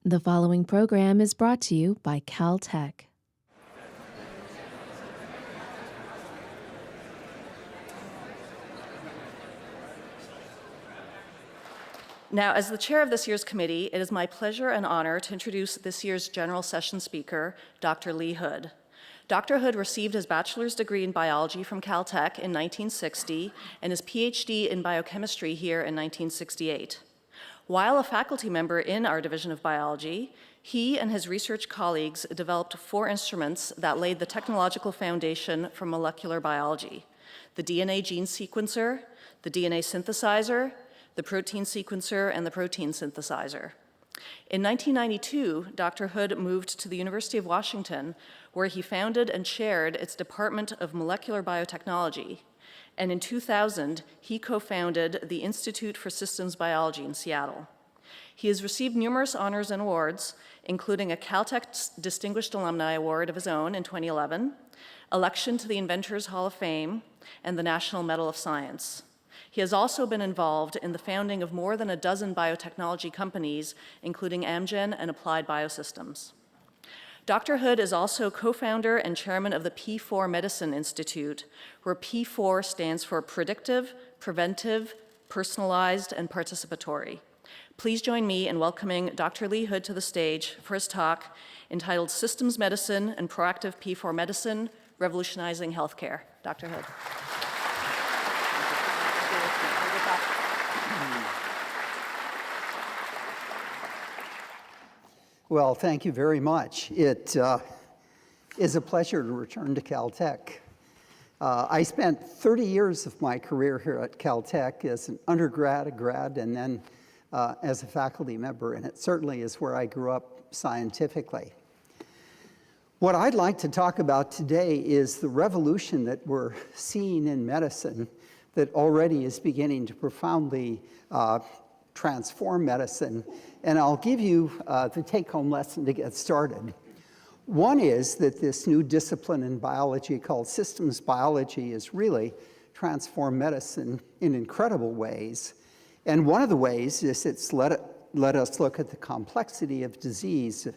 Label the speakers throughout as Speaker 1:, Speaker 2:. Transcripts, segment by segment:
Speaker 1: The following program is brought to you by Caltech.
Speaker 2: Now, as the chair of this year's committee, it is my pleasure and honor to introduce this year's general session speaker, Dr. Lee Hood. Dr. Hood received his bachelor's degree in biology from Caltech in 1960 and his PhD in biochemistry here in 1968. While a faculty member in our division of biology, he and his research colleagues developed 4 instruments that laid the technological foundation for molecular biology: the DNA gene sequencer, the DNA synthesizer, the protein sequencer, and the protein synthesizer. In 1992, Dr. Hood moved to the University of Washington, where he founded and chaired its Department of Molecular Biotechnology. And in 2000, he co-founded the Institute for Systems Biology in Seattle. He has received numerous honors and awards, including a Caltech Distinguished Alumni Award of his own in 2011, election to the Inventors Hall of Fame, and the National Medal of Science. He has also been involved in the founding of more than a dozen biotechnology companies, including Amgen and Applied Biosystems. Dr. Hood is also co-founder and chairman of the P4 Medicine Institute, where P4 stands for predictive, preventive, personalized, and participatory. Please join me in welcoming Dr. Lee Hood to the stage for his talk entitled Systems Medicine and Proactive P4 Medicine, Revolutionizing Healthcare. Dr. Hood.
Speaker 3: Well, thank you very much. It is a pleasure to return to Caltech. I spent 30 years of my career here at Caltech as an undergrad, a grad, and then as a faculty member, and it certainly is where I grew up scientifically. What I'd like to talk about today is the revolution that we're seeing in medicine that already is beginning to profoundly transform medicine, and I'll give you the take-home lesson to get started. One is that this new discipline in biology called systems biology has really transformed medicine in incredible ways, and one of the ways is it's let us look at the complexity of disease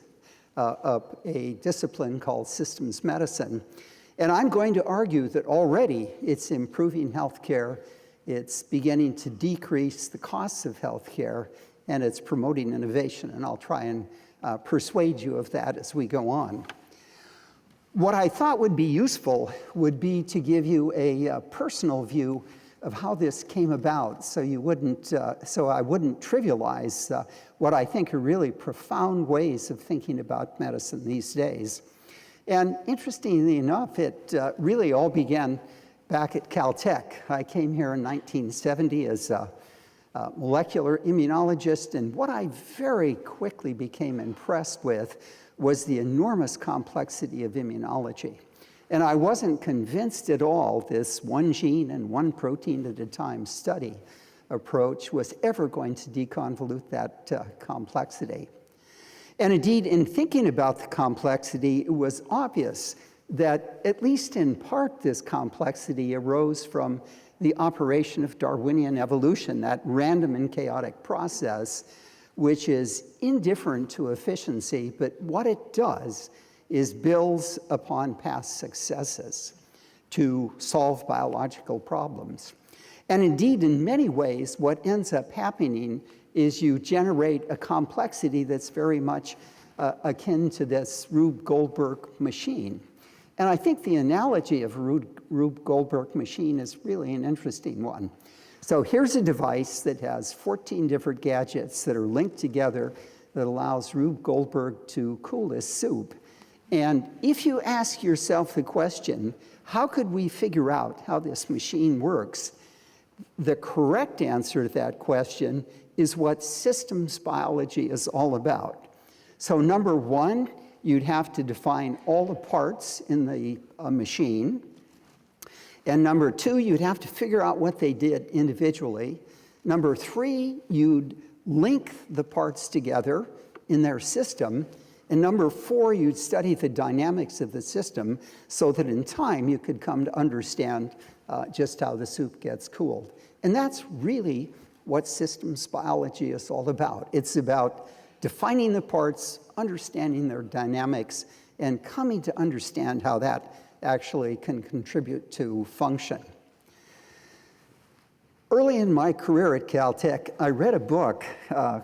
Speaker 3: of a discipline called systems medicine. And I'm going to argue that already it's improving healthcare, it's beginning to decrease the costs of healthcare, and it's promoting innovation. And I'll try and persuade you of that as we go on. What I thought would be useful would be to give you a personal view of how this came about, so I wouldn't trivialize what I think are really profound ways of thinking about medicine these days. And interestingly enough, it really all began back at Caltech. I came here in 1970 as a molecular immunologist, and what I very quickly became impressed with was the enormous complexity of immunology. And I wasn't convinced at all this one gene and one protein at a time study approach was ever going to deconvolute that complexity. And indeed, in thinking about the complexity, it was obvious that at least in part this complexity arose from the operation of Darwinian evolution, that random and chaotic process, which is indifferent to efficiency, but what it does is builds upon past successes to solve biological problems. And indeed, in many ways, what ends up happening is you generate a complexity that's very much akin to this Rube Goldberg machine. And I think the analogy of a Rube Goldberg machine is really an interesting one. So here's a device that has 14 different gadgets that are linked together that allows Rube Goldberg to cool his soup. And if you ask yourself the question, how could we figure out how this machine works? The correct answer to that question is what systems biology is all about. So number one, you'd have to define all the parts in the machine. And number two, you'd have to figure out what they did individually. Number three, you'd link the parts together in their system. And number four, you'd study the dynamics of the system so that in time you could come to understand just how the soup gets cooled. And that's really what systems biology is all about. It's about defining the parts, understanding their dynamics, and coming to understand how that actually can contribute to function. Early in my career at Caltech, I read a book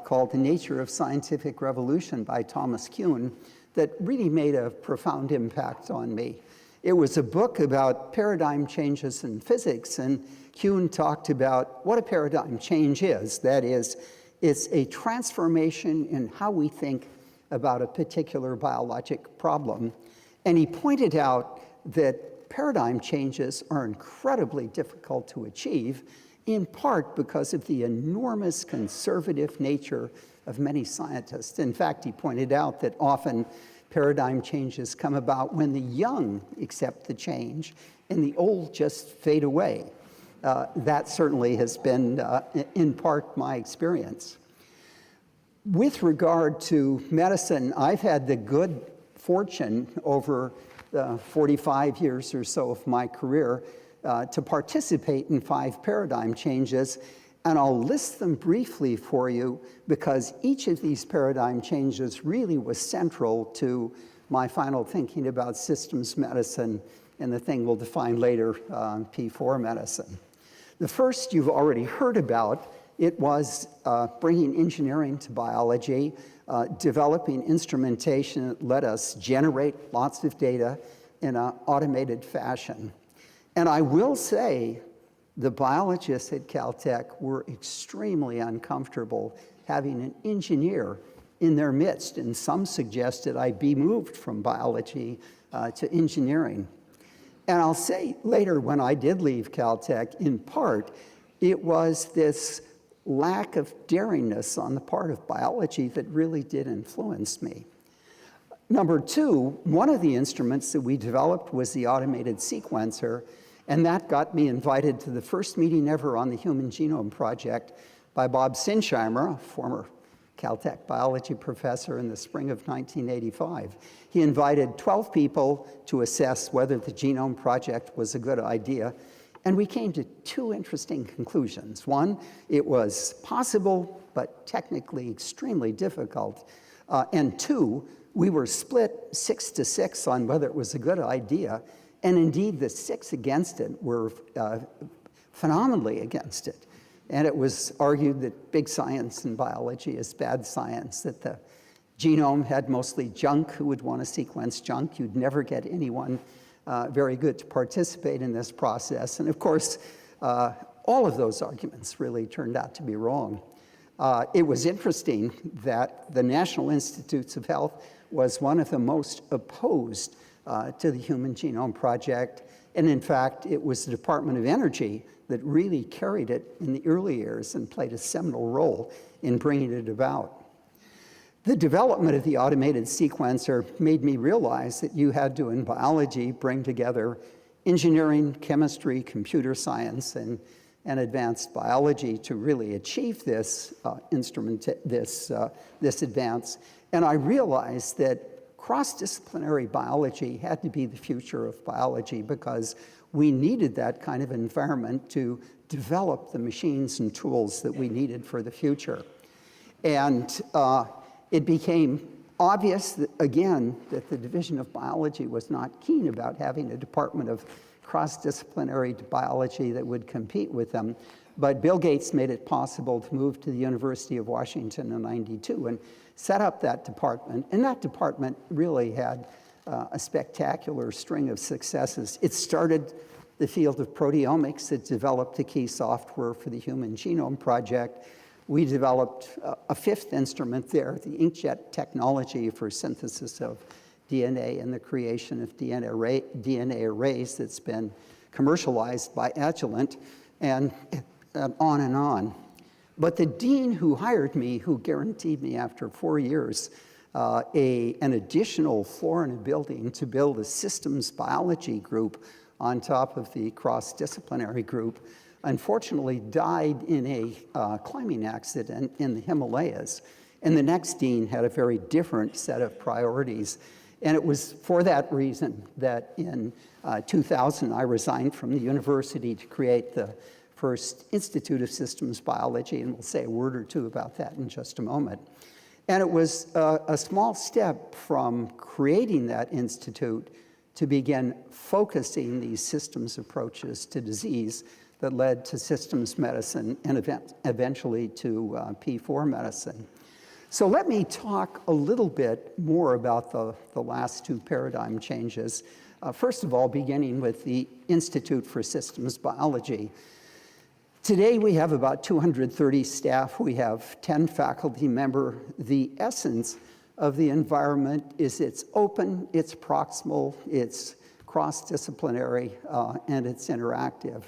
Speaker 3: called The Nature of Scientific Revolution by Thomas Kuhn that really made a profound impact on me. It was a book about paradigm changes in physics, and Kuhn talked about what a paradigm change is. That is, it's a transformation in how we think about a particular biologic problem. And he pointed out that paradigm changes are incredibly difficult to achieve, in part because of the enormous conservative nature of many scientists. In fact, he pointed out that often paradigm changes come about when the young accept the change and the old just fade away. That certainly has been, in part, my experience. With regard to medicine, I've had the good fortune over the 45 years or so of my career to participate in 5 paradigm changes, and I'll list them briefly for you because each of these paradigm changes really was central to my final thinking about systems medicine and the thing we'll define later, P4 medicine. The first you've already heard about. It was bringing engineering to biology, developing instrumentation that let us generate lots of data in an automated fashion. And I will say the biologists at Caltech were extremely uncomfortable having an engineer in their midst, and some suggested I be moved from biology to engineering. And I'll say later, when I did leave Caltech, in part, it was this lack of daringness on the part of biology that really did influence me. Number 2, one of the instruments that we developed was the automated sequencer, and that got me invited to the first meeting ever on the Human Genome Project by Bob Sinsheimer, a former Caltech biology professor, in the spring of 1985. He invited 12 people to assess whether the Genome Project was a good idea, and we came to 2 interesting conclusions. One, it was possible, but technically extremely difficult. And 2, we were split 6 to 6 on whether it was a good idea. And indeed, the 6 against it were phenomenally against it. And it was argued that big science and biology is bad science, that the genome had mostly junk who would want to sequence junk. You'd never get anyone very good to participate in this process. And of course, all of those arguments really turned out to be wrong. It was interesting that the National Institutes of Health was one of the most opposed to the Human Genome Project. And in fact, it was the Department of Energy that really carried it in the early years and played a seminal role in bringing it about. The development of the automated sequencer made me realize that you had to, in biology, bring together engineering, chemistry, computer science, and advanced biology to really achieve this this advance. And I realized that cross-disciplinary biology had to be the future of biology because we needed that kind of environment to develop the machines and tools that we needed for the future. And it became obvious, that, again, that the Division of Biology was not keen about having a department of cross-disciplinary biology that would compete with them. But Bill Gates made it possible to move to the University of Washington in '92 and set up that department. And that department really had a spectacular string of successes. It started the field of proteomics. It developed the key software for the Human Genome Project. We developed a 5th instrument there, the inkjet technology for synthesis of DNA and the creation of DNA arrays that's been commercialized by Agilent, and on and on. But the dean who hired me, who guaranteed me after 4 years an additional floor in a building to build a systems biology group on top of the cross-disciplinary group, unfortunately died in a climbing accident in the Himalayas. And the next dean had a very different set of priorities. And it was for that reason that in 2000, I resigned from the university to create the first Institute of Systems Biology, and we'll say a word or two about that in just a moment. And it was a small step from creating that institute to begin focusing these systems approaches to disease that led to systems medicine and eventually to P4 medicine. So let me talk a little bit more about the last two paradigm changes. First of all, beginning with the Institute for Systems Biology. Today we have about 230 staff. We have 10 faculty members. The essence of the environment is it's open, it's proximal, it's cross-disciplinary, and it's interactive.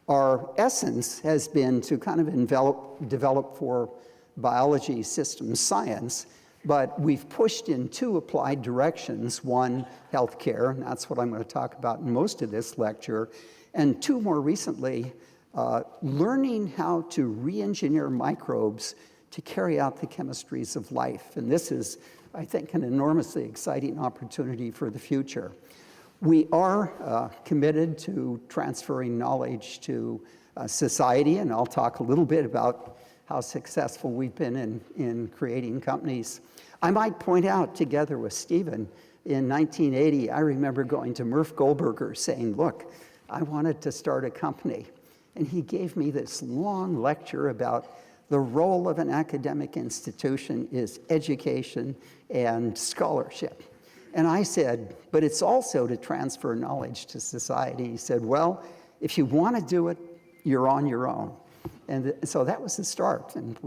Speaker 3: Our essence has been to kind of develop for biology systems science, but we've pushed in two applied directions. One, healthcare, and that's what I'm going to talk about in most of this lecture, and two, more recently, learning how to re-engineer microbes to carry out the chemistries of life. And this is, I think, an enormously exciting opportunity for the future. We are committed to transferring knowledge to society, and I'll talk a little bit about how successful we've been in creating companies. I might point out, together with Stephen, in 1980, I remember going to Murph Goldberger saying, look, I wanted to start a company. And he gave me this long lecture about the role of an academic institution is education and scholarship. And I said, but it's also to transfer knowledge to society. He said, well, if you want to do it, you're on your own. And so that was the start. And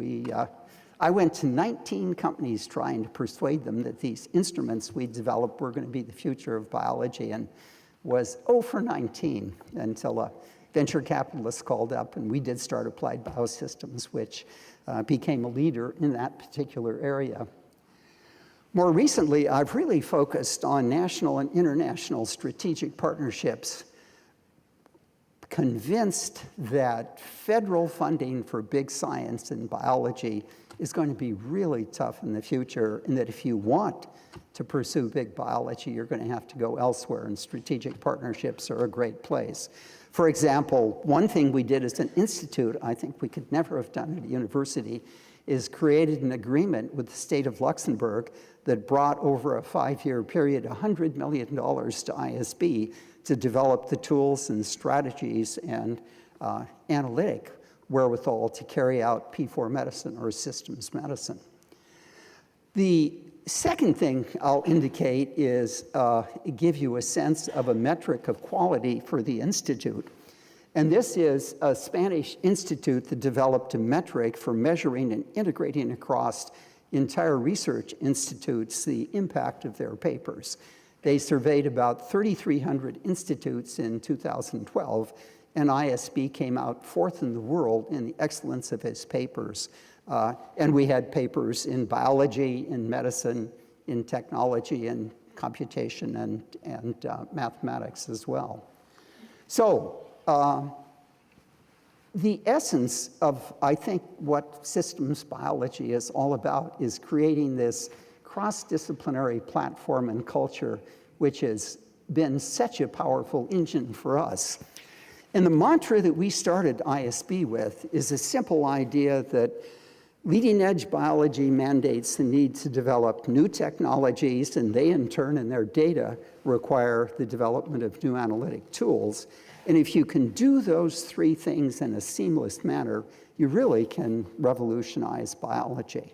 Speaker 3: I went to 19 companies trying to persuade them that these instruments we developed were going to be the future of biology, and was 0 for 19 until a venture capitalist called up, and we did start Applied Biosystems, which became a leader in that particular area. More recently, I've really focused on national and international strategic partnerships, convinced that federal funding for big science and biology is going to be really tough in the future, and that if you want to pursue big biology, you're going to have to go elsewhere, and strategic partnerships are a great place. For example, one thing we did as an institute, I think we could never have done at a university, is created an agreement with the state of Luxembourg that brought over a 5-year period $100 million to ISB to develop the tools and strategies and analytic wherewithal to carry out P4 medicine or systems medicine. The second thing I'll indicate is give you a sense of a metric of quality for the institute. And this is a Spanish institute that developed a metric for measuring and integrating across entire research institutes the impact of their papers. They surveyed about 3,300 institutes in 2012, and ISB came out 4th in the world in the excellence of its papers. And we had papers in biology, in medicine, in technology, and computation, and mathematics as well. So the essence of, I think, what systems biology is all about is creating this cross-disciplinary platform and culture, which has been such a powerful engine for us. And the mantra that we started ISB with is a simple idea that leading-edge biology mandates the need to develop new technologies, and they, in turn, in their data, require the development of new analytic tools. And if you can do those three things in a seamless manner, you really can revolutionize biology.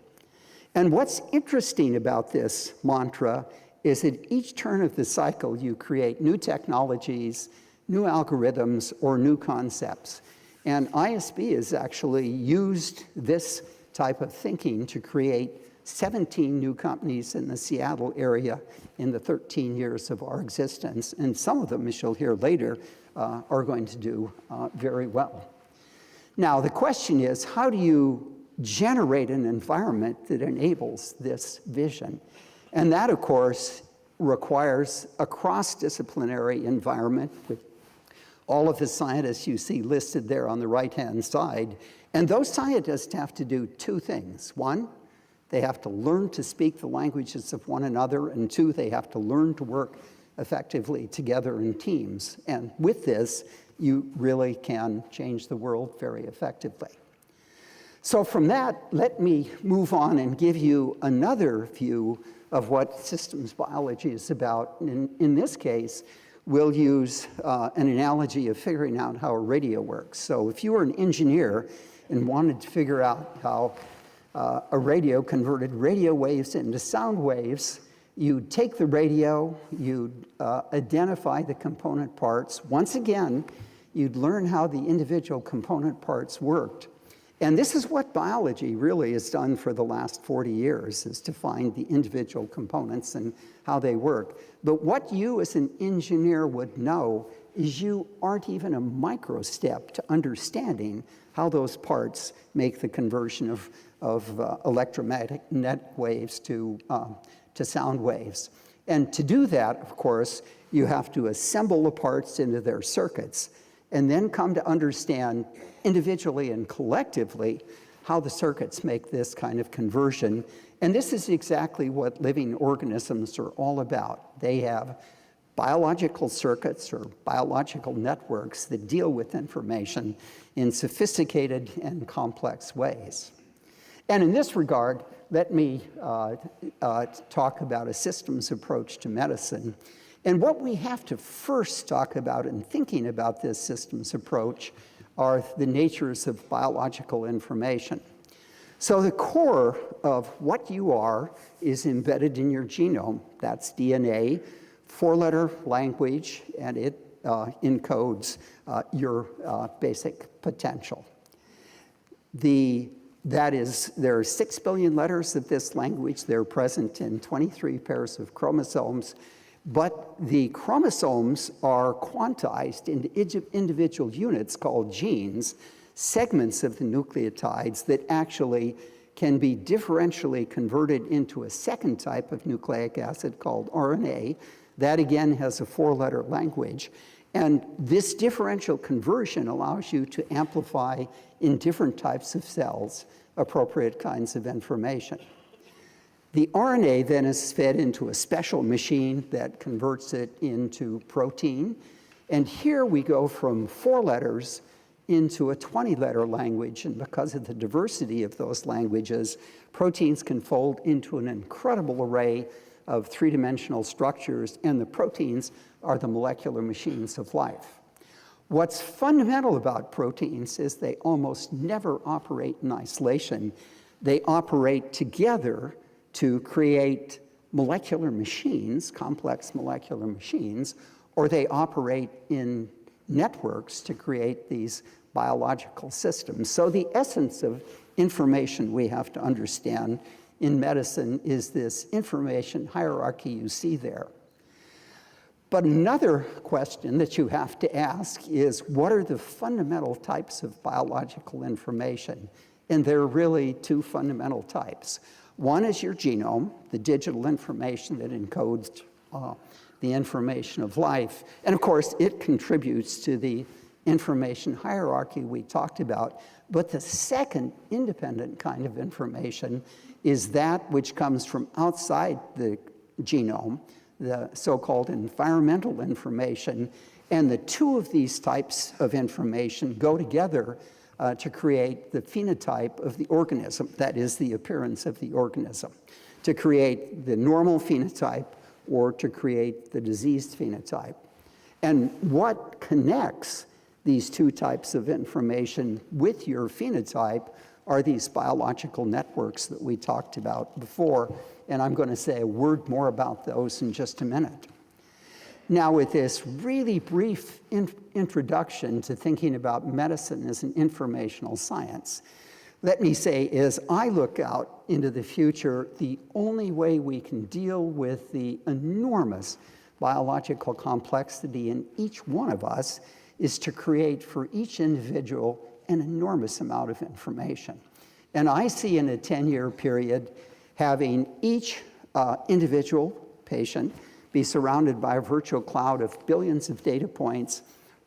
Speaker 3: And what's interesting about this mantra is at each turn of the cycle, you create new technologies, new algorithms, or new concepts. And ISB has actually used this type of thinking to create 17 new companies in the Seattle area in the 13 years of our existence. And some of them, as you'll hear later, are going to do very well. Now, the question is, how do you generate an environment that enables this vision? And that, of course, requires a cross-disciplinary environment with all of the scientists you see listed there on the right-hand side. And those scientists have to do two things. One, they have to learn to speak the languages of one another. And two, they have to learn to work effectively together in teams. And with this, you really can change the world very effectively. So from that, let me move on and give you another view of what systems biology is about. In this case, we'll use an analogy of figuring out how a radio works. So if you were an engineer and wanted to figure out how a radio converted radio waves into sound waves, you'd take the radio, you'd identify the component parts. Once again, you'd learn how the individual component parts worked. And this is what biology really has done for the last 40 years, is to find the individual components and how they work. But what you as an engineer would know is you aren't even a microstep to understanding how those parts make the conversion of electromagnetic waves to sound waves. And to do that, of course, you have to assemble the parts into their circuits and then come to understand individually and collectively how the circuits make this kind of conversion. And this is exactly what living organisms are all about. They have biological circuits or biological networks that deal with information in sophisticated and complex ways. And in this regard, let me talk about a systems approach to medicine. And what we have to first talk about in thinking about this systems approach are the natures of biological information. So the core of what you are is embedded in your genome. That's DNA, four-letter language, and it encodes your basic potential. There are 6 billion letters of this language. They're present in 23 pairs of chromosomes. But the chromosomes are quantized into individual units called genes, segments of the nucleotides that actually can be differentially converted into a second type of nucleic acid called RNA. That again has a four-letter language. And this differential conversion allows you to amplify in different types of cells appropriate kinds of information. The RNA then is fed into a special machine that converts it into protein. And here we go from 4 letters into a 20-letter language. And because of the diversity of those languages, proteins can fold into an incredible array of three-dimensional structures, and the proteins are the molecular machines of life. What's fundamental about proteins is they almost never operate in isolation. They operate together to create molecular machines, complex molecular machines, or they operate in networks to create these biological systems. So the essence of information we have to understand in medicine is this information hierarchy you see there. But another question that you have to ask is, what are the fundamental types of biological information? And there are really 2 fundamental types. One is your genome, the digital information that encodes the information of life. And of course, it contributes to the information hierarchy we talked about. But the second independent kind of information is that which comes from outside the genome, the so-called environmental information. And the 2 of these types of information go together to create the phenotype of the organism, that is the appearance of the organism, to create the normal phenotype or to create the diseased phenotype. And what connects these 2 types of information with your phenotype are these biological networks that we talked about before, and I'm going to say a word more about those in just a minute. Now, with this really brief introduction to thinking about medicine as an informational science, let me say, as I look out into the future, the only way we can deal with the enormous biological complexity in each one of us is to create for each individual an enormous amount of information. And I see in a 10-year period having each individual patient be surrounded by a virtual cloud of billions of data points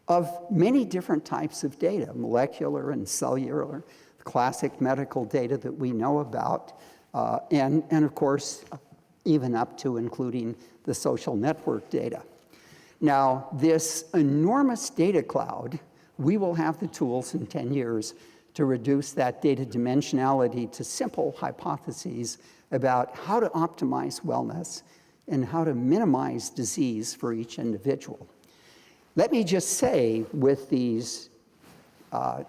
Speaker 3: of many different types of data, molecular and cellular, classic medical data that we know about, and of course, even up to including the social network data. Now, this enormous data cloud, we will have the tools in 10 years to reduce that data dimensionality to simple hypotheses about how to optimize wellness and how to minimize disease for each individual. Let me just say, with these,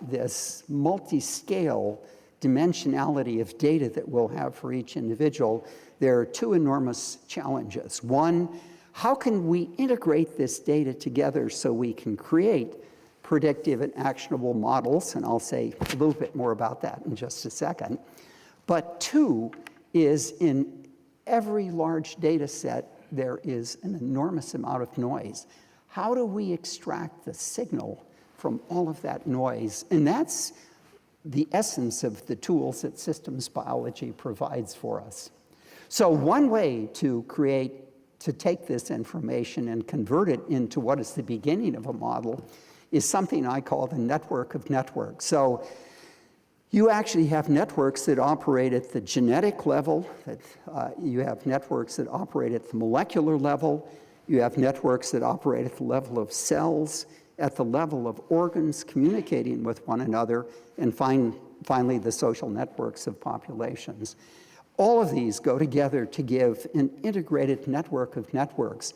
Speaker 3: this multi-scale dimensionality of data that we'll have for each individual, there are two enormous challenges. One, how can we integrate this data together so we can create predictive and actionable models? And I'll say a little bit more about that in just a second. But two is, in every large data set, there is an enormous amount of noise. How do we extract the signal from all of that noise? And that's the essence of the tools that systems biology provides for us. So one way to take this information and convert it into what is the beginning of a model is something I call the network of networks. So you actually have networks that operate at the genetic level, you have networks that operate at the molecular level, you have networks that operate at the level of cells, at the level of organs communicating with one another, and finally the social networks of populations. All of these go together to give an integrated network of networks.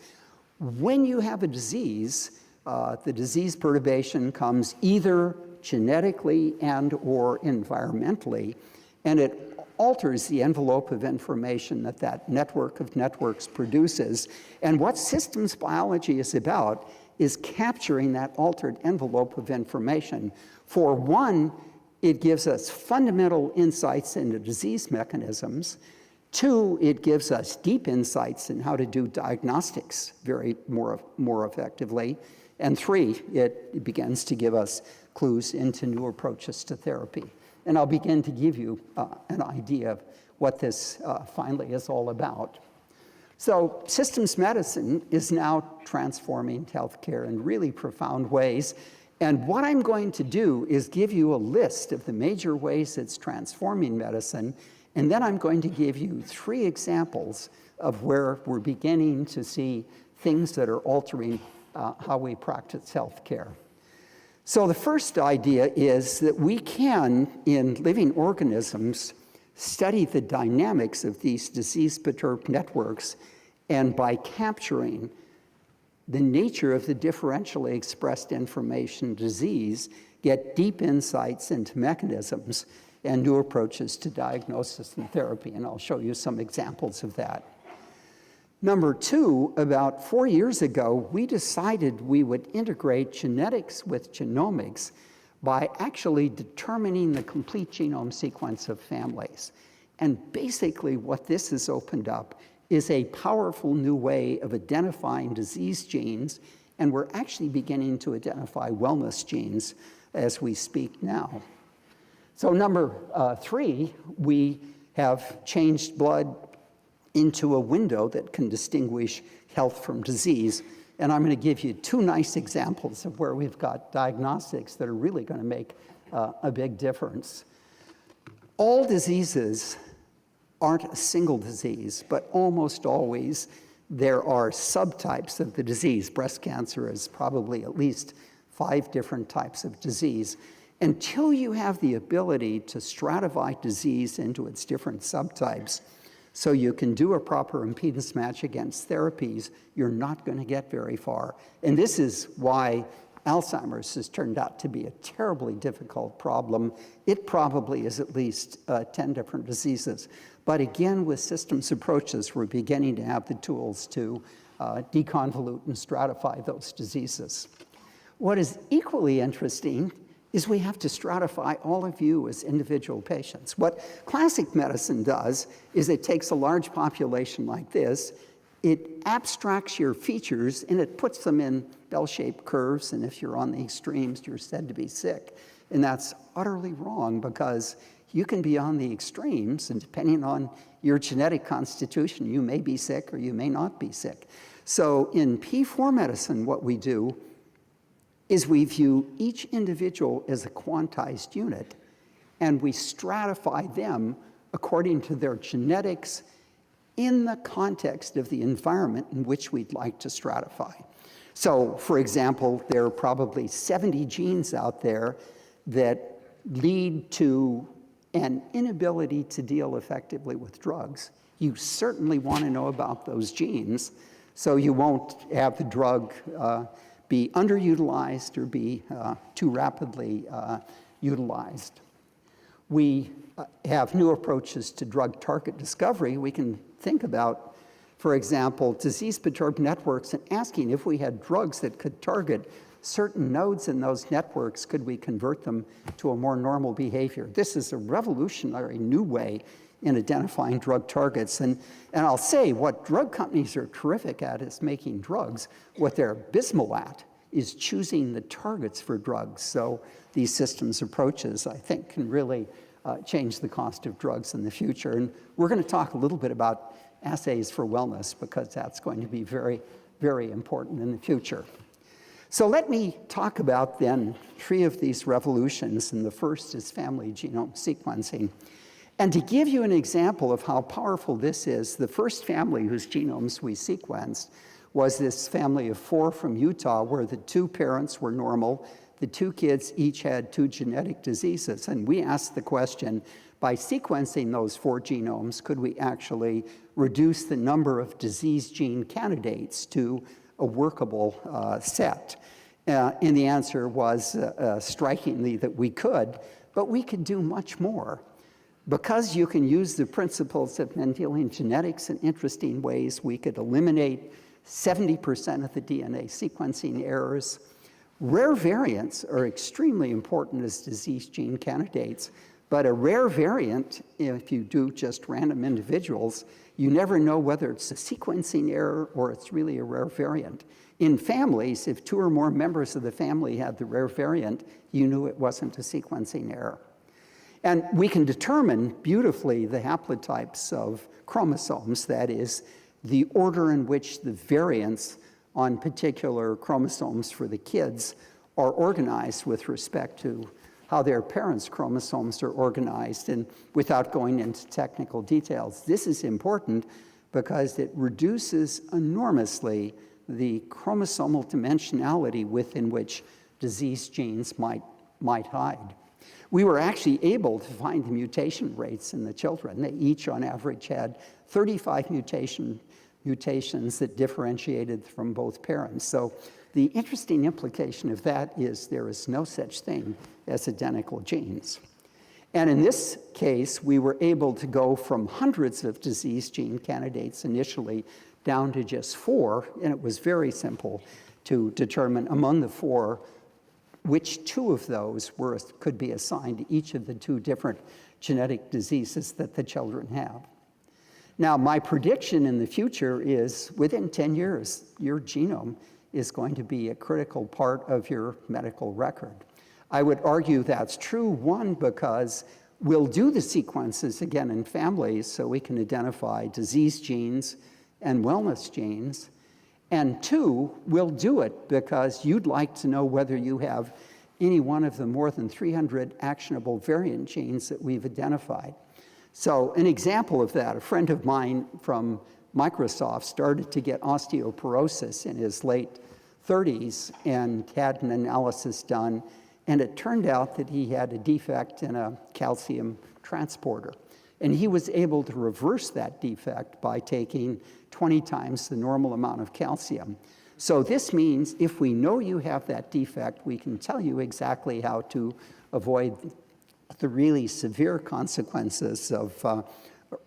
Speaker 3: When you have a disease, the disease perturbation comes either genetically and or environmentally, and it alters the envelope of information that that network of networks produces. And what systems biology is about is capturing that altered envelope of information. For one, it gives us fundamental insights into disease mechanisms. Two, it gives us deep insights in how to do diagnostics more effectively. And three, it begins to give us clues into new approaches to therapy. And I'll begin to give you an idea of what this finally is all about. So systems medicine is now transforming healthcare in really profound ways. And what I'm going to do is give you a list of the major ways it's transforming medicine, and then I'm going to give you 3 examples of where we're beginning to see things that are altering how we practice healthcare. So the first idea is that we can, in living organisms, study the dynamics of these disease-perturbed networks, and by capturing the nature of the differentially expressed information disease, get deep insights into mechanisms and new approaches to diagnosis and therapy, and I'll show you some examples of that. Number 2, about 4 years ago, we decided we would integrate genetics with genomics by actually determining the complete genome sequence of families. And basically what this has opened up is a powerful new way of identifying disease genes, and we're actually beginning to identify wellness genes as we speak now. So number 3, we have changed blood into a window that can distinguish health from disease. And I'm going to give you 2 nice examples of where we've got diagnostics that are really going to make a big difference. All diseases aren't a single disease, but almost always there are subtypes of the disease. Breast cancer is probably at least 5 different types of disease. Until you have the ability to stratify disease into its different subtypes, so you can do a proper impedance match against therapies, you're not going to get very far. And this is why Alzheimer's has turned out to be a terribly difficult problem. It probably is at least 10 different diseases. But again, with systems approaches, we're beginning to have the tools to deconvolute and stratify those diseases. What is equally interesting is we have to stratify all of you as individual patients. What classic medicine does is it takes a large population like this, it abstracts your features, and it puts them in bell-shaped curves, and if you're on the extremes, you're said to be sick. And that's utterly wrong, because you can be on the extremes, and depending on your genetic constitution, you may be sick or you may not be sick. So in P4 medicine, what we do is we view each individual as a quantized unit, and we stratify them according to their genetics in the context of the environment in which we'd like to stratify. So, for example, there are probably 70 genes out there that lead to an inability to deal effectively with drugs, you certainly want to know about those genes so you won't have the drug be underutilized or be too rapidly utilized. We have new approaches to drug target discovery. We can think about, for example, disease-perturbed networks and asking if we had drugs that could target certain nodes in those networks, could we convert them to a more normal behavior? This is a revolutionary new way in identifying drug targets. And I'll say what drug companies are terrific at is making drugs. What they're abysmal at is choosing the targets for drugs. So these systems approaches, I think, can really change the cost of drugs in the future. And we're going to talk a little bit about assays for wellness because that's going to be very, very important in the future. So let me talk about then 3 of these revolutions, and the first is family genome sequencing. And to give you an example of how powerful this is, the first family whose genomes we sequenced was this family of 4 from Utah, where the 2 parents were normal. The 2 kids each had 2 genetic diseases. And we asked the question, by sequencing those 4 genomes, could we actually reduce the number of disease gene candidates to a workable set? And the answer was strikingly that we could, but we could do much more. Because you can use the principles of Mendelian genetics in interesting ways, we could eliminate 70% of the DNA sequencing errors. Rare variants are extremely important as disease gene candidates, but a rare variant, if you do just random individuals, you never know whether it's a sequencing error or it's really a rare variant. In families, if 2 or more members of the family had the rare variant, you knew it wasn't a sequencing error. And we can determine beautifully the haplotypes of chromosomes, that is, the order in which the variants on particular chromosomes for the kids are organized with respect to how their parents' chromosomes are organized, and without going into technical details. This is important because it reduces enormously the chromosomal dimensionality within which disease genes might hide. We were actually able to find the mutation rates in the children. They each, on average, had 35 mutations that differentiated from both parents. So the interesting implication of that is there is no such thing as identical genes. And in this case, we were able to go from hundreds of disease gene candidates initially down to just 4, and it was very simple to determine among the 4 which 2 of those could be assigned to each of the 2 different genetic diseases that the children have. Now, my prediction in the future is within 10 years, your genome is going to be a critical part of your medical record. I would argue that's true, 1, because we'll do the sequences again in families so we can identify disease genes and wellness genes. And 2, we'll do it because you'd like to know whether you have any one of the more than 300 actionable variant genes that we've identified. So an example of that, a friend of mine from Microsoft started to get osteoporosis in his late 30s and had an analysis done, and it turned out that he had a defect in a calcium transporter. And he was able to reverse that defect by taking 20 times the normal amount of calcium. So this means if we know you have that defect, we can tell you exactly how to avoid the really severe consequences of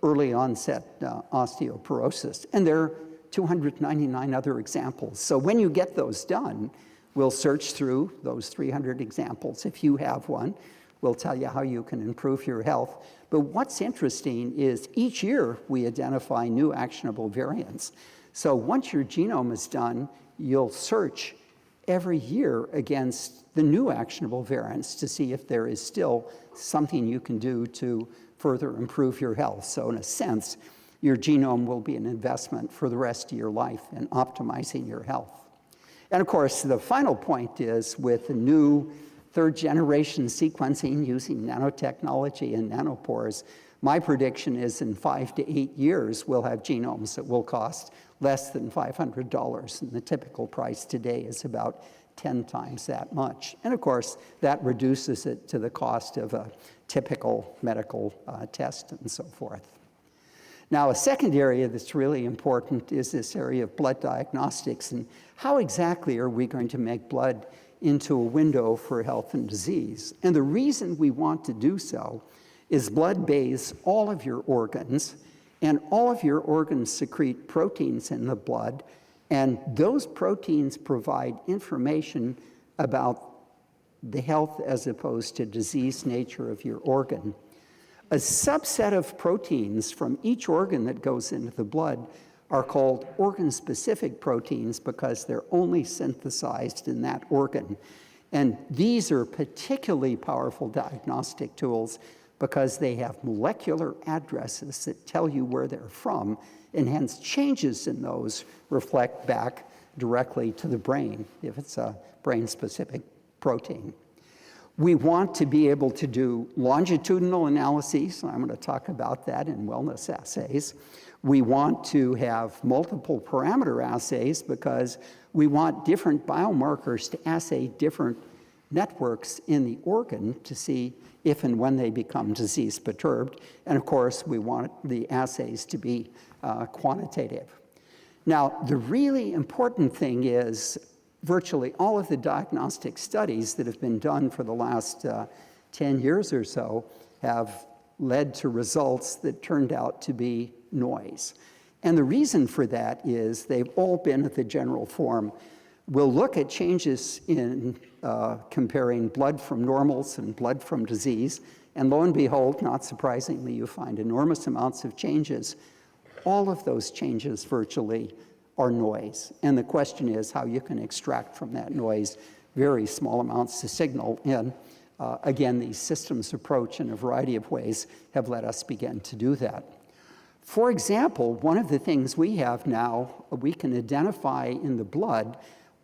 Speaker 3: early onset osteoporosis. And there are 299 other examples. So when you get those done, we'll search through those 300 examples. If you have one, we'll tell you how you can improve your health. But what's interesting is each year we identify new actionable variants. So once your genome is done, you'll search every year against the new actionable variants to see if there is still something you can do to further improve your health. So in a sense, your genome will be an investment for the rest of your life in optimizing your health. And of course, the final point is with the new 3rd generation sequencing using nanotechnology and nanopores, my prediction is in 5 to 8 years, we'll have genomes that will cost less than $500. And the typical price today is about 10 times that much. And of course, that reduces it to the cost of a typical medical test and so forth. Now, a second area that's really important is this area of blood diagnostics, and how exactly are we going to make blood into a window for health and disease? And the reason we want to do so is blood bathes all of your organs, and all of your organs secrete proteins in the blood, and those proteins provide information about the health as opposed to disease nature of your organ. A subset of proteins from each organ that goes into the blood are called organ-specific proteins because they're only synthesized in that organ. And these are particularly powerful diagnostic tools because they have molecular addresses that tell you where they're from, and hence changes in those reflect back directly to the brain if it's a brain-specific protein. We want to be able to do longitudinal analyses, and I'm going to talk about that in wellness assays. We want to have multiple parameter assays because we want different biomarkers to assay different networks in the organ to see if and when they become disease perturbed. And of course, we want the assays to be quantitative. Now, the really important thing is virtually all of the diagnostic studies that have been done for the last 10 years or so have led to results that turned out to be noise. And the reason for that is they've all been at the general form. We'll look at changes in comparing blood from normals and blood from disease, and lo and behold, not surprisingly, you find enormous amounts of changes. All of those changes virtually are noise. And the question is how you can extract from that noise very small amounts to signal. And again, these systems approach in a variety of ways have let us begin to do that. For example, one of the things we have now, we can identify in the blood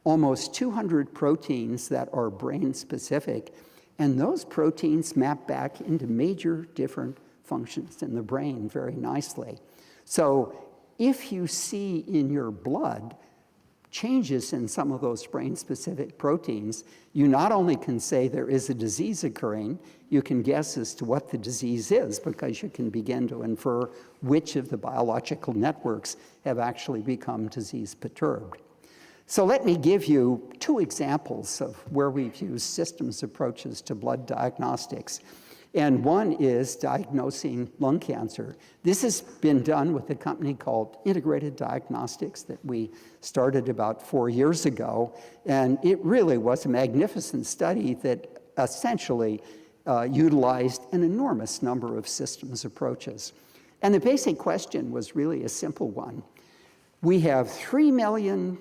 Speaker 3: almost 200 proteins that are brain-specific, and those proteins map back into major different functions in the brain very nicely. So if you see in your blood changes in some of those brain-specific proteins, you not only can say there is a disease occurring, you can guess as to what the disease is because you can begin to infer which of the biological networks have actually become disease perturbed. So let me give you two examples of where we've used systems approaches to blood diagnostics. And one is diagnosing lung cancer. This has been done with a company called Integrated Diagnostics that we started about 4 years ago. And it really was a magnificent study that essentially utilized an enormous number of systems approaches. And the basic question was really a simple one. We have 3 million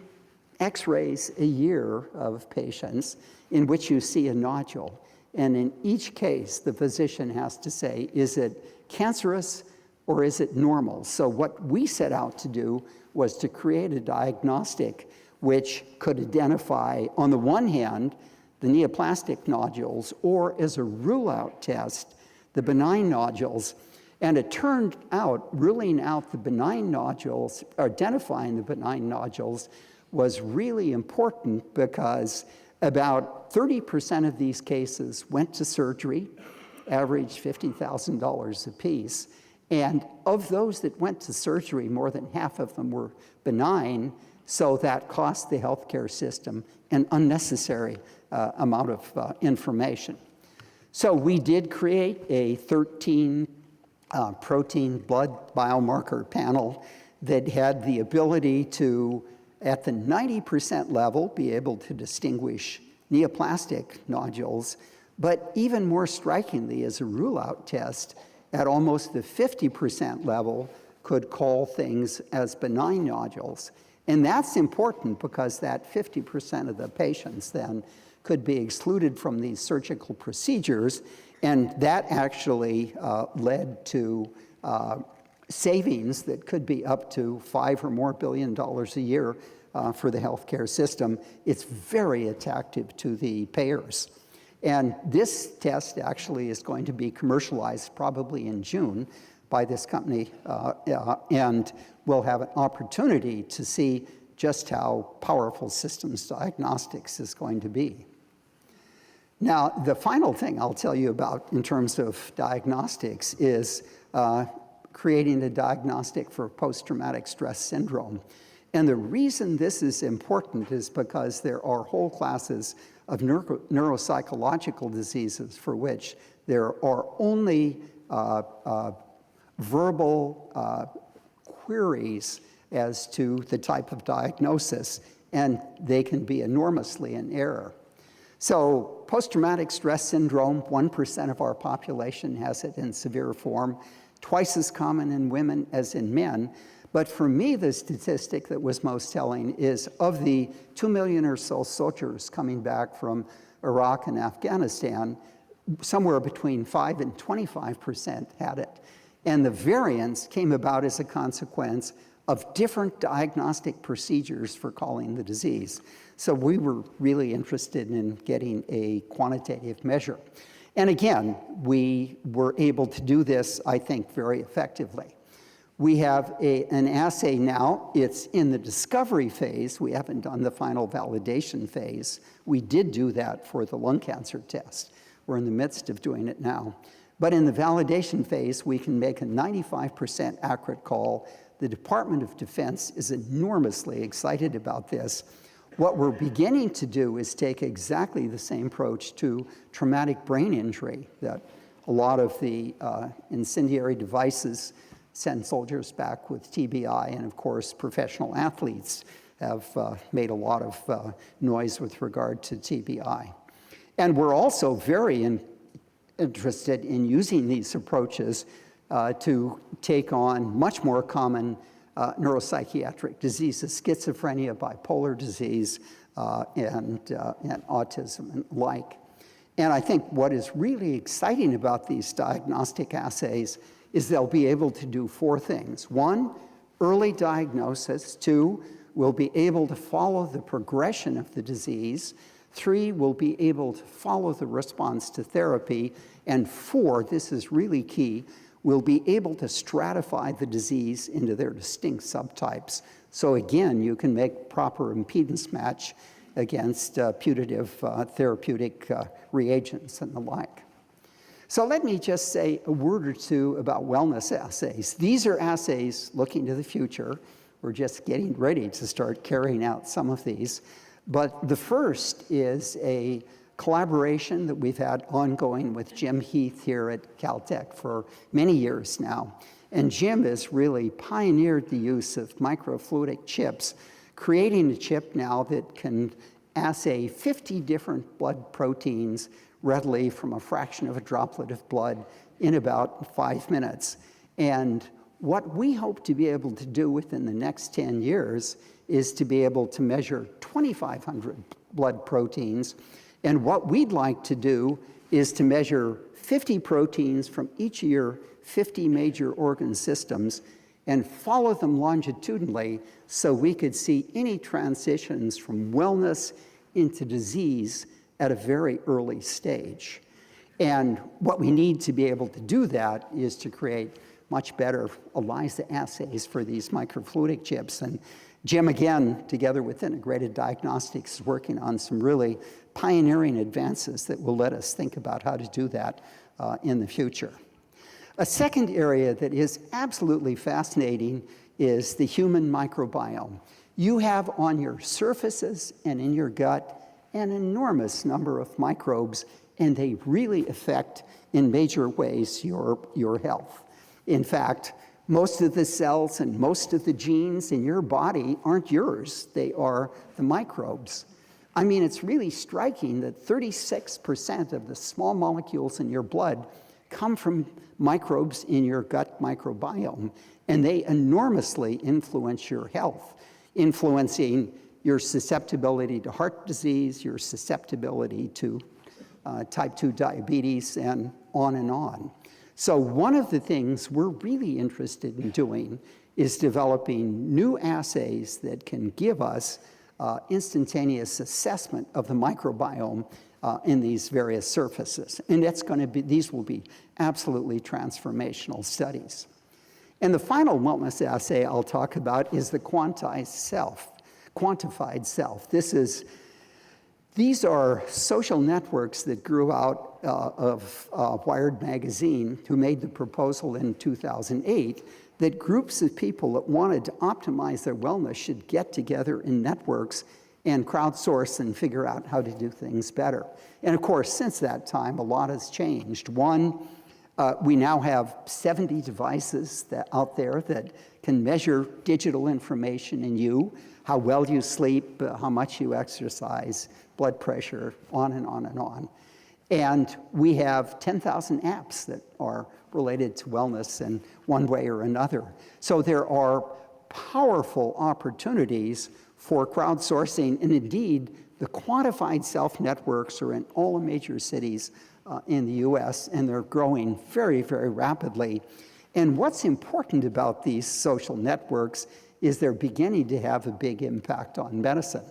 Speaker 3: X-rays a year of patients in which you see a nodule. And in each case, the physician has to say, is it cancerous or is it normal? So what we set out to do was to create a diagnostic which could identify, on the one hand, the neoplastic nodules, or as a rule-out test, the benign nodules. And it turned out, ruling out the benign nodules, identifying the benign nodules, was really important because about 30% of these cases went to surgery, average $50,000 apiece. And of those that went to surgery, more than half of them were benign, so that cost the healthcare system an unnecessary amount of information. So we did create a 13 protein blood biomarker panel that had the ability to, at the 90% level, be able to distinguish neoplastic nodules, but even more strikingly as a rule-out test, at almost the 50% level, could call things as benign nodules. And that's important because that 50% of the patients then could be excluded from these surgical procedures, and that actually led to savings that could be up to $5 billion or more a year for the healthcare system. It's very attractive to the payers. And this test actually is going to be commercialized probably in June by this company, and we'll have an opportunity to see just how powerful systems diagnostics is going to be. Now, the final thing I'll tell you about in terms of diagnostics is creating a diagnostic for post-traumatic stress syndrome. And the reason this is important is because there are whole classes of neuropsychological diseases for which there are only verbal queries as to the type of diagnosis, and they can be enormously in error. So post-traumatic stress syndrome, 1% of our population has it in severe form, twice as common in women as in men. But for me, the statistic that was most telling is of the 2 million or so soldiers coming back from Iraq and Afghanistan, somewhere between 5 and 25% had it. And the variance came about as a consequence of different diagnostic procedures for calling the disease. So we were really interested in getting a quantitative measure. And again, we were able to do this, I think, very effectively. We have an assay now. It's in the discovery phase. We haven't done the final validation phase. We did do that for the lung cancer test. We're in the midst of doing it now. But in the validation phase, we can make a 95% accurate call. The Department of Defense is enormously excited about this. What we're beginning to do is take exactly the same approach to traumatic brain injury that a lot of the incendiary devices send soldiers back with TBI, and of course, professional athletes have made a lot of noise with regard to TBI. And we're also very interested in using these approaches to take on much more common neuropsychiatric diseases, schizophrenia, bipolar disease, and autism and like. And I think what is really exciting about these diagnostic assays is they'll be able to do 4 things. 1, early diagnosis. 2, we'll be able to follow the progression of the disease. 3, we'll be able to follow the response to therapy. And 4, this is really key, we'll be able to stratify the disease into their distinct subtypes. So again, you can make proper impedance match against putative therapeutic reagents and the like. So let me just say a word or two about wellness assays. These are assays looking to the future. We're just getting ready to start carrying out some of these. But the first is a collaboration that we've had ongoing with Jim Heath here at Caltech for many years now. And Jim has really pioneered the use of microfluidic chips, creating a chip now that can assay 50 different blood proteins readily from a fraction of a droplet of blood in about 5 minutes. And what we hope to be able to do within the next 10 years is to be able to measure 2,500 blood proteins. And what we'd like to do is to measure 50 proteins from each of your 50 major organ systems and follow them longitudinally so we could see any transitions from wellness into disease at a very early stage. And what we need to be able to do that is to create much better ELISA assays for these microfluidic chips. And Jim, again, together with Integrated Diagnostics, is working on some really pioneering advances that will let us think about how to do that in the future. A second area that is absolutely fascinating is the human microbiome. You have on your surfaces and in your gut an enormous number of microbes, and they really affect in major ways your health. In fact, most of the cells and most of the genes in your body aren't yours. They are the microbes. I mean, it's really striking that 36% of the small molecules in your blood come from microbes in your gut microbiome, and they enormously influence your health, influencing your susceptibility to heart disease, your susceptibility to type 2 diabetes, and on and on. So one of the things we're really interested in doing is developing new assays that can give us instantaneous assessment of the microbiome in these various surfaces. And these will be absolutely transformational studies. And the final wellness assay I'll talk about is the quantized self. quantified self. These are social networks that grew out of Wired magazine, who made the proposal in 2008 that groups of people that wanted to optimize their wellness should get together in networks and crowdsource and figure out how to do things better. And of course, since that time, a lot has changed. One, we now have 70 devices out there that can measure digital information in you, how well you sleep, how much you exercise, blood pressure, on and on and on. And we have 10,000 apps that are related to wellness in one way or another. So there are powerful opportunities for crowdsourcing, and indeed, the quantified self networks are in all the major cities in the US, and they're growing very, very rapidly. And what's important about these social networks is they're beginning to have a big impact on medicine.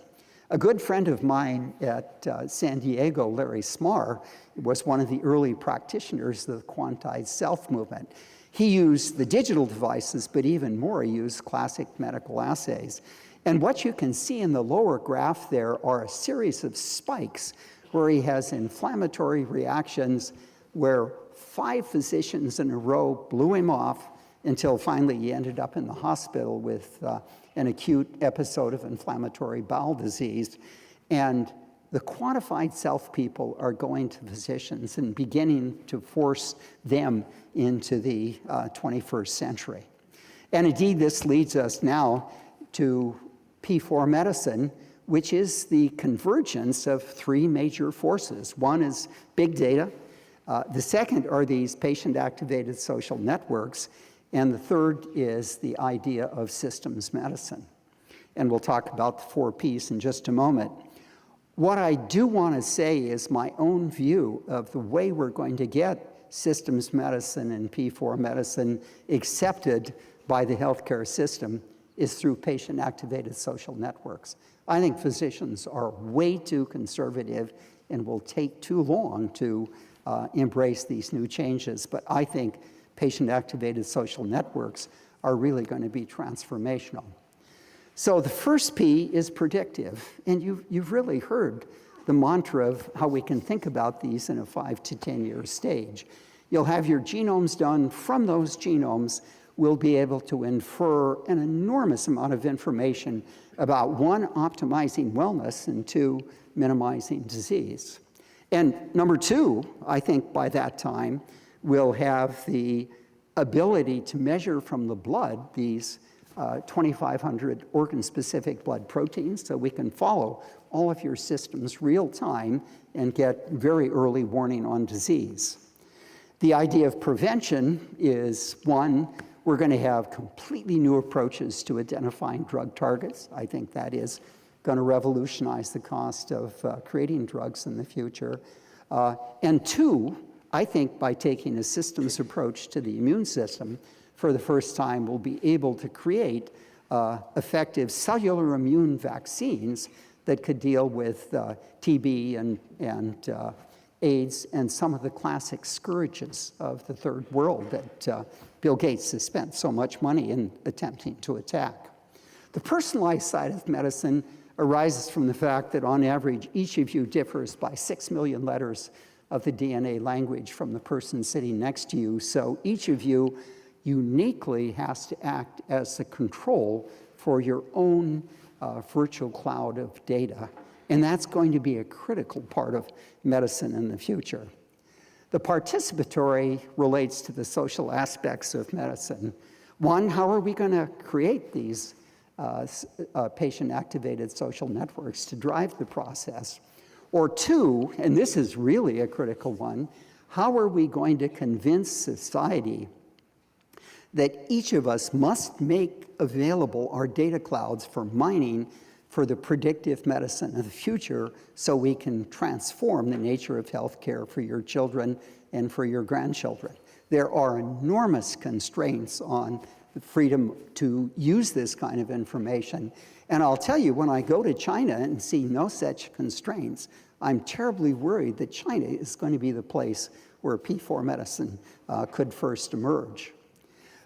Speaker 3: A good friend of mine at San Diego, Larry Smarr, was one of the early practitioners of the quantized self movement. He used the digital devices, but even more, he used classic medical assays. And what you can see in the lower graph there are a series of spikes where he has inflammatory reactions where 5 physicians in a row blew him off until finally he ended up in the hospital with an acute episode of inflammatory bowel disease. And the quantified self people are going to physicians and beginning to force them into the 21st century. And indeed, this leads us now to P4 medicine, which is the convergence of 3 major forces. One is big data. The second are these patient-activated social networks. And the third is the idea of systems medicine. And we'll talk about the 4 Ps in just a moment. What I do want to say is my own view of the way we're going to get systems medicine and P4 medicine accepted by the healthcare system is through patient-activated social networks. I think physicians are way too conservative and will take too long to embrace these new changes. But I think patient-activated social networks are really going to be transformational. So the first P is predictive. And you've really heard the mantra of how we can think about these in a 5 to 10 year stage. You'll have your genomes done. From those genomes, we'll be able to infer an enormous amount of information about 1, optimizing wellness, and 2, minimizing disease. And number 2, I think by that time, we'll have the ability to measure from the blood these 2,500 organ-specific blood proteins, so we can follow all of your systems real time and get very early warning on disease. The idea of prevention is, 1, we're going to have completely new approaches to identifying drug targets. I think that is going to revolutionize the cost of creating drugs in the future. And 2, I think by taking a systems approach to the immune system, for the first time, we'll be able to create effective cellular immune vaccines that could deal with TB and AIDS and some of the classic scourges of the third world that Bill Gates has spent so much money in attempting to attack. The personalized side of medicine arises from the fact that on average, each of you differs by 6 million letters of the DNA language from the person sitting next to you. So each of you uniquely has to act as the control for your own virtual cloud of data. And that's going to be a critical part of medicine in the future. The participatory relates to the social aspects of medicine. 1, how are we going to create these patient-activated social networks to drive the process? Or 2, and this is really a critical one, how are we going to convince society that each of us must make available our data clouds for mining for the predictive medicine of the future so we can transform the nature of healthcare for your children and for your grandchildren? There are enormous constraints on the freedom to use this kind of information. And I'll tell you, when I go to China and see no such constraints, I'm terribly worried that China is going to be the place where P4 medicine could first emerge.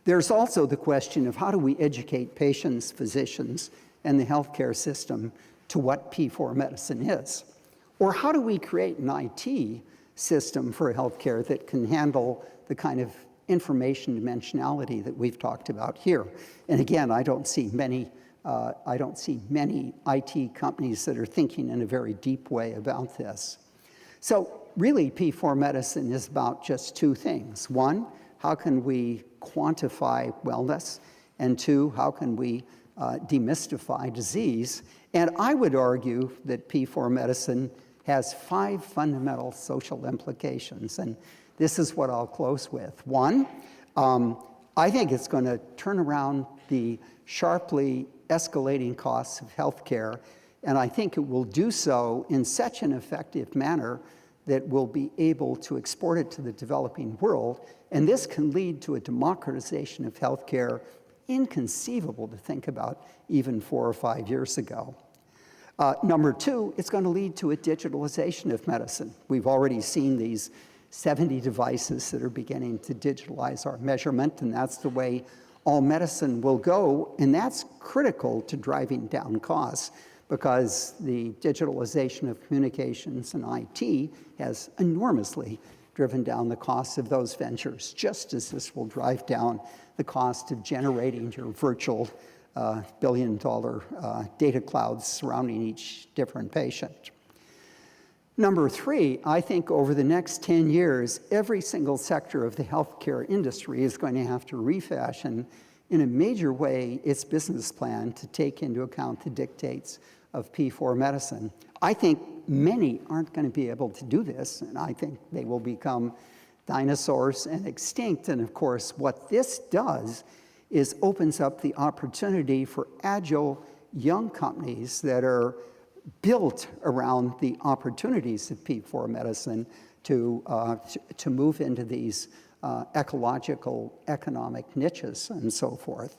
Speaker 3: There's also the question of how do we educate patients, physicians, and the healthcare system to what P4 medicine is? Or how do we create an IT system for healthcare that can handle the kind of information dimensionality that we've talked about here? And again, I don't see many IT companies that are thinking in a very deep way about this. So really, P4 medicine is about just two things. One, how can we quantify wellness? And two, how can we demystify disease? And I would argue that P4 medicine has 5 fundamental social implications, and this is what I'll close with. One, I think it's going to turn around the sharply escalating costs of healthcare, and I think it will do so in such an effective manner that we'll be able to export it to the developing world, and this can lead to a democratization of healthcare inconceivable to think about even 4 or 5 years ago. Number two, it's going to lead to a digitalization of medicine. We've already seen these 70 devices that are beginning to digitalize our measurement, and that's the way all medicine will go, and that's critical to driving down costs because the digitalization of communications and IT has enormously driven down the costs of those ventures, just as this will drive down the cost of generating your virtual billion-dollar data clouds surrounding each different patient. Number three, I think over the next 10 years, every single sector of the healthcare industry is going to have to refashion in a major way its business plan to take into account the dictates of P4 medicine. I think many aren't going to be able to do this, and I think they will become dinosaurs and extinct. And of course, what this does is opens up the opportunity for agile young companies that are built around the opportunities of P4 medicine to move into these ecological economic niches and so forth.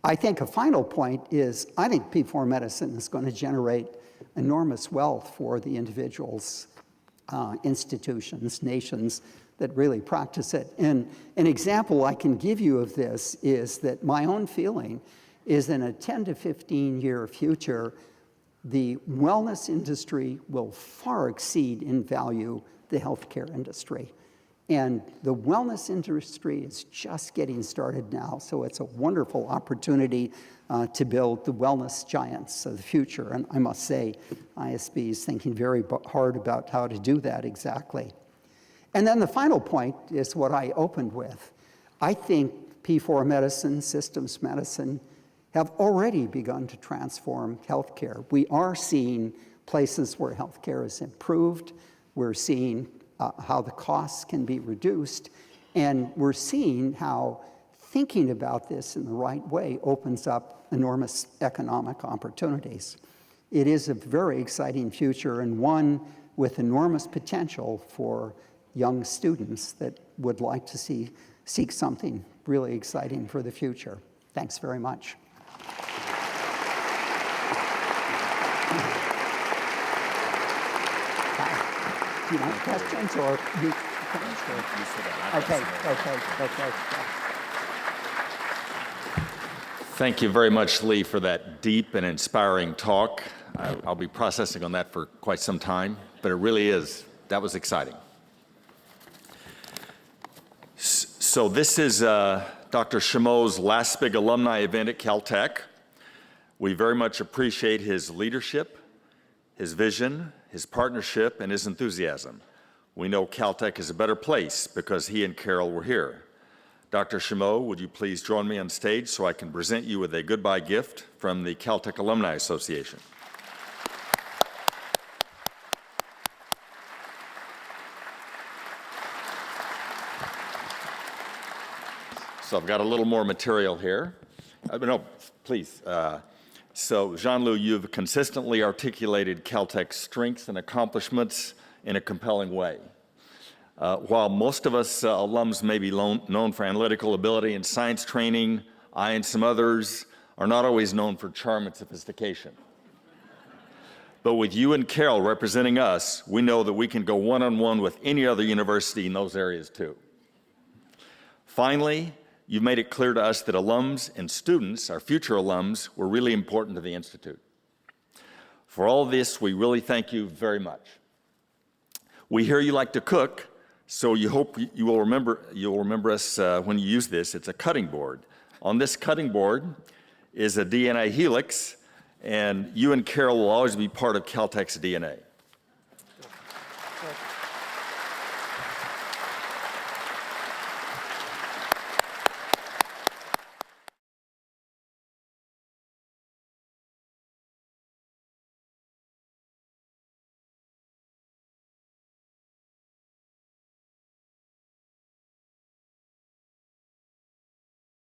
Speaker 3: I think a final point is I think P4 medicine is going to generate enormous wealth for the individuals, institutions, nations that really practice it. And an example I can give you of this is that my own feeling is in a 10 to 15 year future, the wellness industry will far exceed in value the healthcare industry. And the wellness industry is just getting started now, so it's a wonderful opportunity to build the wellness giants of the future. And I must say, ISB is thinking very hard about how to do that exactly. And then the final point is what I opened with. I think P4 medicine, systems medicine, have already begun to transform healthcare. We are seeing places where healthcare is improved. We're seeing how the costs can be reduced. And we're seeing how thinking about this in the right way opens up enormous economic opportunities. It is a very exciting future and one with enormous potential for young students that would like to seek something really exciting for the future. Thanks very much. Do you want questions or you? Okay.
Speaker 4: Thank you very much, Lee, for that deep and inspiring talk. I'll be processing on that for quite some time, but it really is, that was exciting. So this is Dr. Chameau's last big alumni event at Caltech. We very much appreciate his leadership, his vision, his partnership, and his enthusiasm. We know Caltech is a better place because he and Carol were here. Dr. Chameau, would you please join me on stage so I can present you with a goodbye gift from the Caltech Alumni Association. So I've got a little more material here. No, please. So Jean-Louis, you've consistently articulated Caltech's strengths and accomplishments in a compelling way. While most of us alums may be known for analytical ability and science training, I and some others are not always known for charm and sophistication. But with you and Carol representing us, we know that we can go one-on-one with any other university in those areas too. Finally, you've made it clear to us that alums and students, our future alums, were really important to the Institute. For all this, we really thank you very much. We hear you like to cook, so you hope you'll remember us when you use this. It's a cutting board. On this cutting board is a DNA helix, and you and Carol will always be part of Caltech's DNA.